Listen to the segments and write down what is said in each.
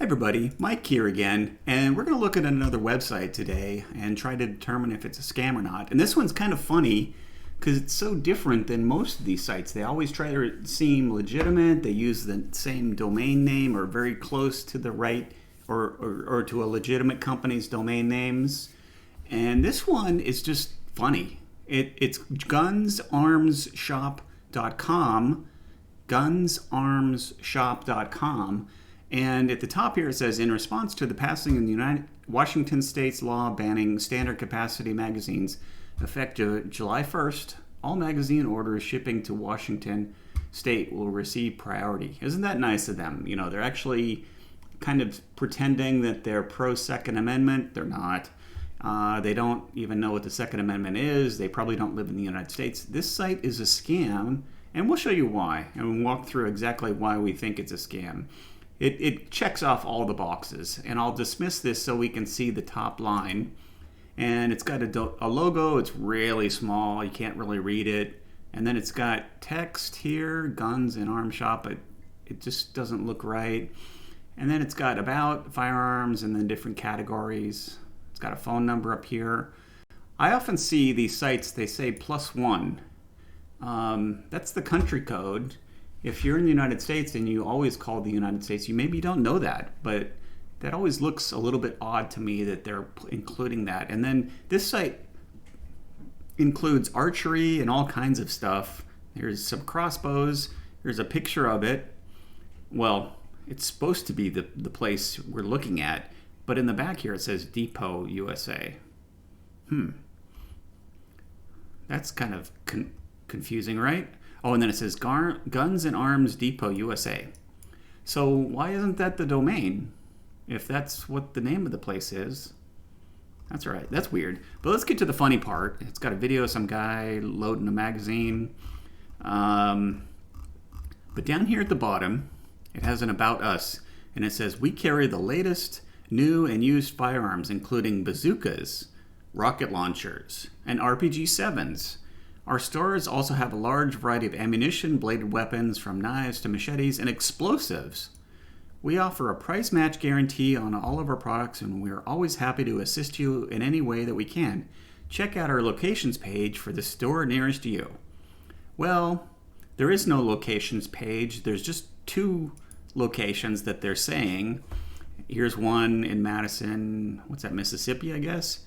Everybody, Mike here again, and we're going to look at another website today and try to determine if it's a scam or not. And this one's kind of funny because it's so different than most of these sites. They always try to seem legitimate. They use the same domain name or very close to the right or to a legitimate company's domain names. And this one is just funny. It's gunsarmsshop.com, gunsarmsshop.com. And at the top here it says, in response to the passing of the Washington State's law banning standard capacity magazines, effective July 1st, all magazine orders shipping to Washington State will receive priority. Isn't that nice of them? You know, they're actually kind of pretending that they're pro-Second Amendment. They're not. They don't even know what the Second Amendment is. They probably don't live in the United States. This site is a scam, and we'll show you why, and we'll walk through exactly why we think it's a scam. It checks off all the boxes, and I'll dismiss this so we can see the top line. And it's got a logo. It's really small. You can't really read it. And then it's got text here, guns and arms shop. It just doesn't look right. And then it's got about firearms and then different categories. It's got a phone number up here. I often see these sites, they say +1. That's the country code. If you're in the United States and you always call the United States, you maybe don't know that, but that always looks a little bit odd to me that they're including that. And then this site includes archery and all kinds of stuff. There's some crossbows. There's a picture of it. Well, it's supposed to be the place we're looking at, but in the back here it says Depot, USA. That's kind of confusing, right? Oh, and then it says Guns and Arms Depot, USA. So why isn't that the domain? If that's what the name of the place is. That's right. That's weird. But let's get to the funny part. It's got a video of some guy loading a magazine. But down here at the bottom, it has an About Us. And it says, we carry the latest new and used firearms, including bazookas, rocket launchers, and RPG-7s. Our stores also have a large variety of ammunition, bladed weapons, from knives to machetes, and explosives. We offer a price match guarantee on all of our products, and we are always happy to assist you in any way that we can. Check out our locations page for the store nearest you. Well, there is no locations page. There's just 2 locations that they're saying. Here's one in Madison, Mississippi, I guess.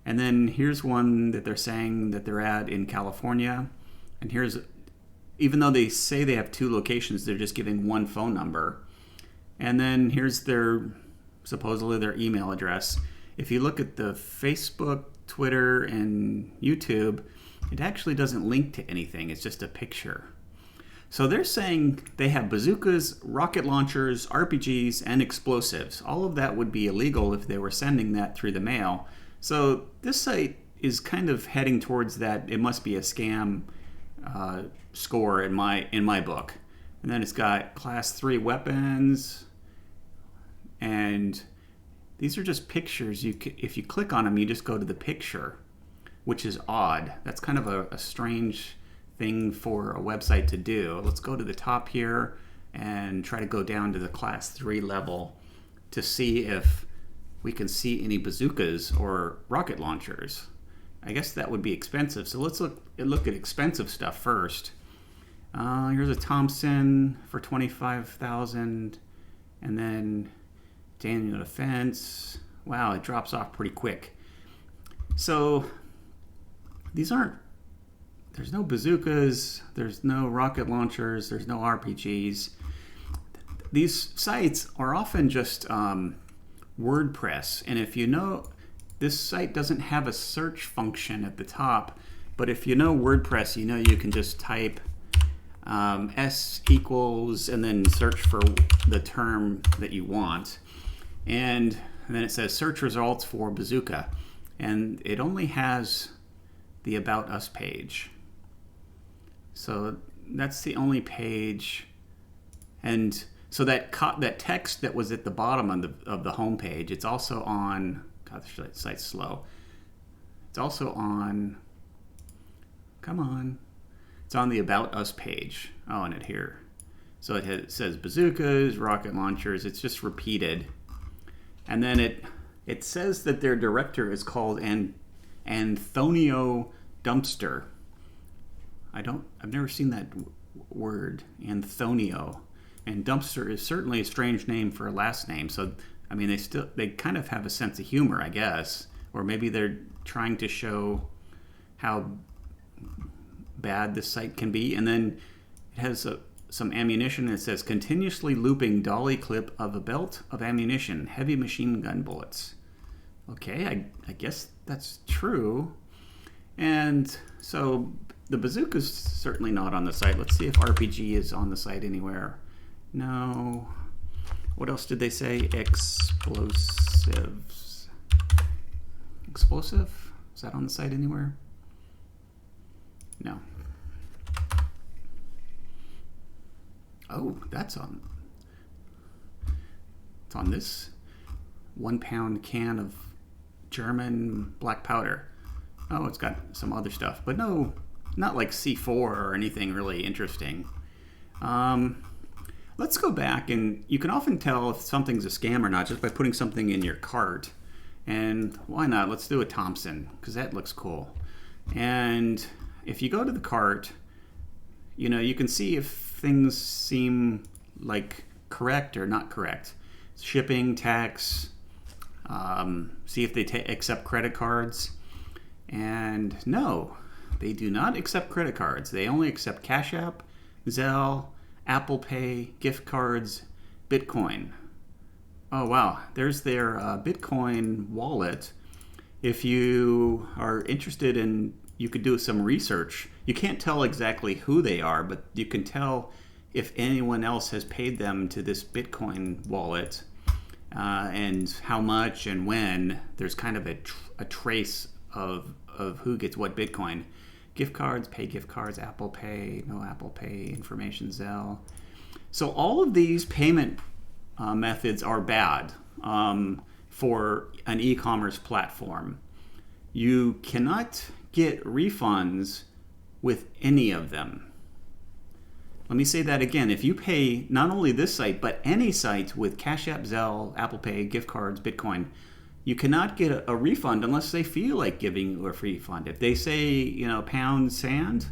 And then here's one that they're saying that they're at in California. And here's, even though they say they have 2 locations, they're just giving 1 phone number. And then here's supposedly their email address. If you look at the Facebook, Twitter, and YouTube, it actually doesn't link to anything. It's just a picture. So they're saying they have bazookas, rocket launchers, RPGs, and explosives. All of that would be illegal if they were sending that through the mail. So this site is kind of heading towards that. It must be a scam score in my book. And then it's got class 3 weapons, and these are just pictures. If you click on them, you just go to the picture, which is odd. That's kind of a strange thing for a website to do. Let's go to the top here and try to go down to the class 3 level to see if we can see any bazookas or rocket launchers. I guess that would be expensive. So let's look at expensive stuff first. Here's a Thompson for $25,000, and then Daniel Defense. Wow, it drops off pretty quick. So there's no bazookas, there's no rocket launchers, there's no RPGs. These sites are often just WordPress, and if you know, this site doesn't have a search function at the top, but if you know WordPress, you know you can just type S equals and then search for the term that you want, and then it says search results for bazooka, and it only has the About Us page. So that's the only page, and so that text that was at the bottom of the home page, it's also on. God, the site's slow. It's also on. Come on. It's on the About Us page. Oh, and it here. So it says bazookas, rocket launchers. It's just repeated. And then it says that their director is called Anthonio Dumpster. I've never seen that word, Anthonio. And Dumpster is certainly a strange name for a last name. So, I mean, they kind of have a sense of humor, I guess. Or maybe they're trying to show how bad this site can be. And then it has some ammunition. It says, continuously looping dolly clip of a belt of ammunition, heavy machine gun bullets. Okay, I guess that's true. And so the bazooka's certainly not on the site. Let's see if RPG is on the site anywhere. No. What else did they say? Explosives. Explosive? Is that on the site anywhere? No. Oh, that's on. It's on this 1 pound can of German black powder. Oh, it's got some other stuff, but no, not like C4 or anything really interesting. Let's go back, and you can often tell if something's a scam or not just by putting something in your cart. And why not? Let's do a Thompson, because that looks cool. And if you go to the cart, you can see if things seem like correct or not correct. Shipping, tax, see if they accept credit cards. And no, they do not accept credit cards. They only accept Cash App, Zelle, Apple Pay, gift cards, Bitcoin. Oh wow, there's their Bitcoin wallet. If you are interested in, you could do some research. You can't tell exactly who they are, but you can tell if anyone else has paid them to this Bitcoin wallet, and how much and when. There's kind of a trace of who gets what Bitcoin. Gift cards, pay gift cards, Apple Pay, no Apple Pay, information, Zelle. So all of these payment methods are bad for an e-commerce platform. You cannot get refunds with any of them. Let me say that again. If you pay not only this site, but any site with Cash App, Zelle, Apple Pay, gift cards, Bitcoin, you cannot get a refund unless they feel like giving you a refund. If they say, pound sand,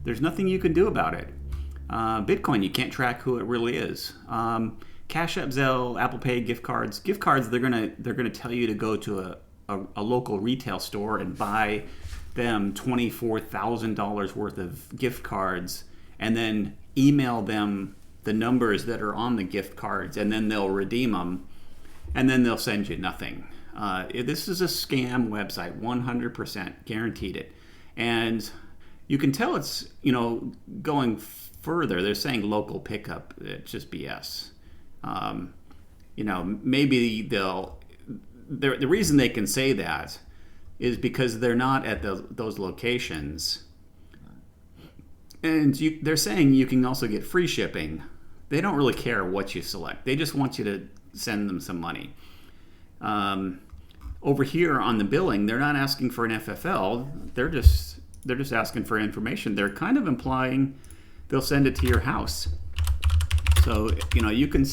there's nothing you can do about it. Bitcoin, you can't track who it really is. Cash App, Zelle, Apple Pay, gift cards, they're gonna tell you to go to a local retail store and buy them $24,000 worth of gift cards, and then email them the numbers that are on the gift cards, and then they'll redeem them, and then they'll send you nothing. This is a scam website, 100% guaranteed it. And you can tell it's, going further. They're saying local pickup. It's just BS. Maybe the reason they can say that is because they're not at those locations. And they're saying you can also get free shipping. They don't really care what you select. They just want you to send them some money. Over here on the billing, they're not asking for an FFL. They're just asking for information. They're kind of implying they'll send it to your house. So you can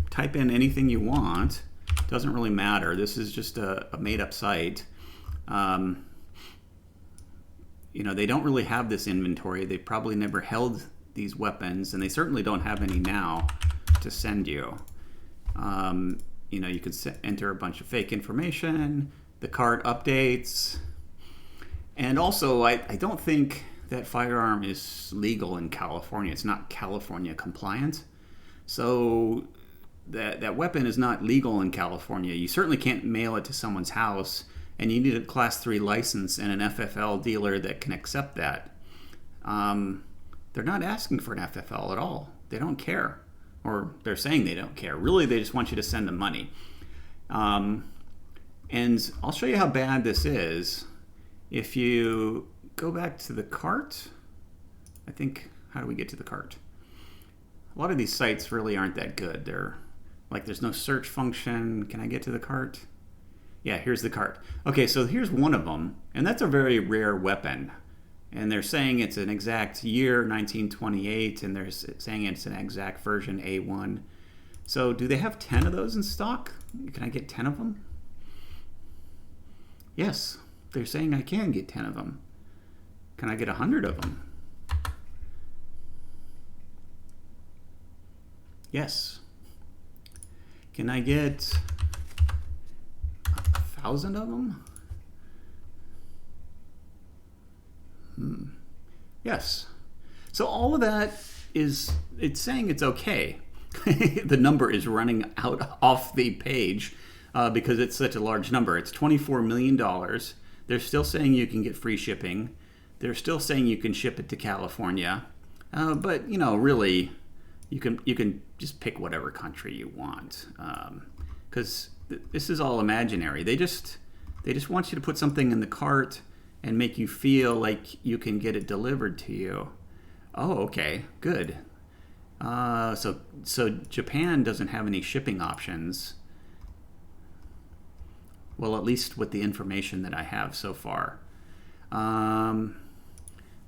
type in anything you want. Doesn't really matter. This is just a made-up site. They don't really have this inventory. They probably never held these weapons, and they certainly don't have any now to send you. You could enter a bunch of fake information, the cart updates, and also I don't think that Firearm is legal in California. It's not California compliant. So that weapon is not legal in California. You certainly can't mail it to someone's house, and you need a Class 3 license and an FFL dealer that can accept that. They're not asking for an FFL at all. They don't care. Or they're saying they don't care. Really, they just want you to send them money. And I'll show you how bad this is. If you go back to the cart, how do we get to the cart? A lot of these sites really aren't that good. They're like, there's no search function. Can I get to the cart? Yeah, here's the cart. Okay, so here's one of them, and that's a very rare weapon. And they're saying it's an exact year, 1928, and they're saying it's an exact version A1. So do they have 10 of those in stock? Can I get 10 of them? Yes, they're saying I can get 10 of them. Can I get 100 of them? Yes. Can I get 1,000 of them? Yes. So all of that it's saying it's okay. The number is running out off the page because it's such a large number. It's $24 million. They're still saying you can get free shipping. They're still saying you can ship it to California. But, really, you can just pick whatever country you want. Because this is all imaginary. They just want you to put something in the cart and make you feel like you can get it delivered to you. Oh, okay, good. So Japan doesn't have any shipping options. Well, at least with the information that I have so far.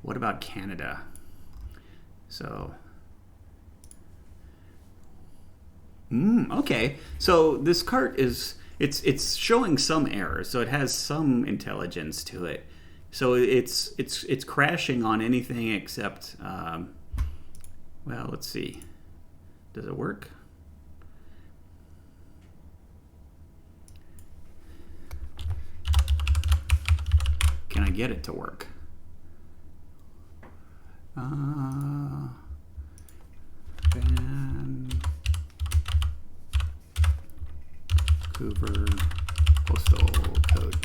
What about Canada? So, okay. So this cart it's showing some errors. So it has some intelligence to it. So it's crashing on anything except. Well, let's see. Does it work? Can I get it to work? Vancouver postal code.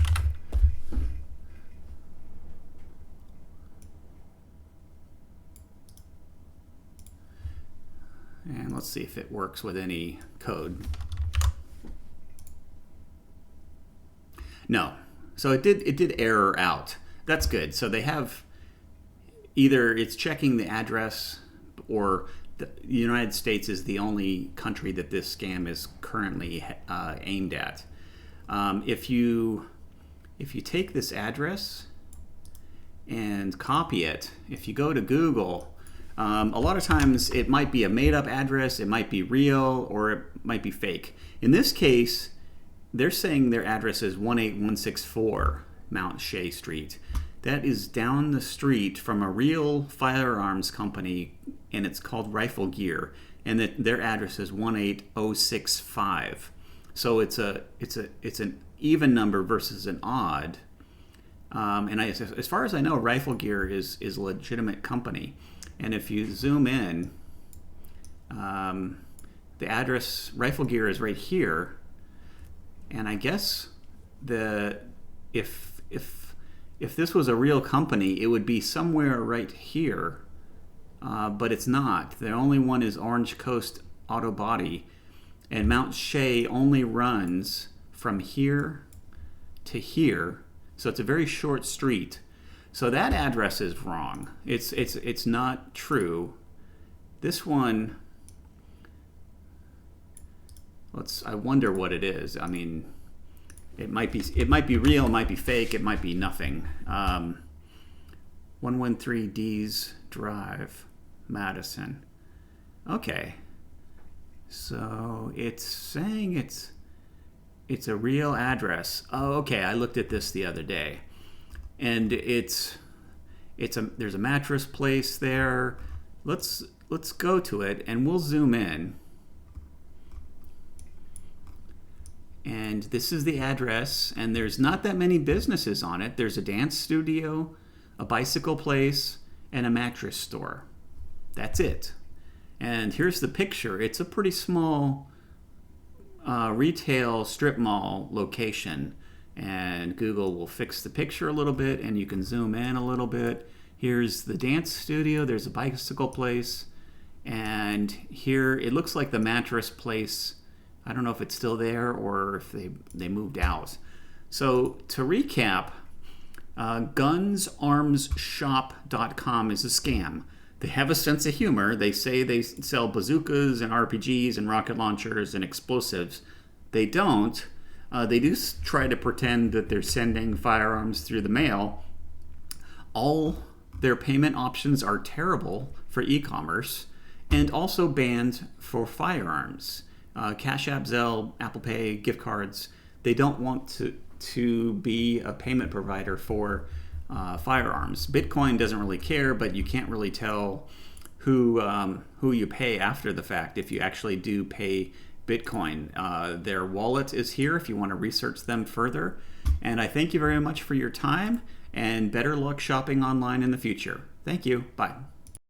And let's see if it works with any code. No. So it did error out. That's good. So they have either it's checking the address, or the United States is the only country that this scam is currently aimed at. If you take this address and copy it, if you go to Google, a lot of times it might be a made-up address, it might be real, or it might be fake. In this case, they're saying their address is 18164 Mount Shea Street. That is down the street from a real firearms company, and it's called Rifle Gear, and their address is 18065. So it's an even number versus an odd. And as far as I know, Rifle Gear is a legitimate company. And if you zoom in, the address Rifle Gear is right here. And I guess if this was a real company, it would be somewhere right here, but it's not. The only one is Orange Coast Auto Body, and Mount Shea only runs from here to here, so it's a very short street. So that address is wrong. It's not true. This one. I wonder what it is. I mean, it might be real, it might be fake, it might be nothing. 113 D's Drive, Madison. Okay. So it's saying it's a real address. Oh, okay. I looked at this the other day, and there's a mattress place there. Let's go to it, and we'll zoom in. And this is the address, and there's not that many businesses on it. There's a dance studio, a bicycle place, and a mattress store. That's it. And here's the picture. It's a pretty small retail strip mall location. And Google will fix the picture a little bit, and you can zoom in a little bit. Here's the dance studio. There's a bicycle place. And here, it looks like the mattress place. I don't know if it's still there or if they moved out. So to recap, gunsarmsshop.com is a scam. They have a sense of humor. They say they sell bazookas and RPGs and rocket launchers and explosives. They don't. They do try to pretend that they're sending firearms through the mail. All their payment options are terrible for e-commerce and also banned for firearms. Cash App, Zelle, Apple Pay, gift cards, they don't want to be a payment provider for firearms. Bitcoin doesn't really care, but you can't really tell who you pay after the fact if you actually do pay Bitcoin. Their wallet is here if you want to research them further. And I thank you very much for your time, and better luck shopping online in the future. Thank you. Bye.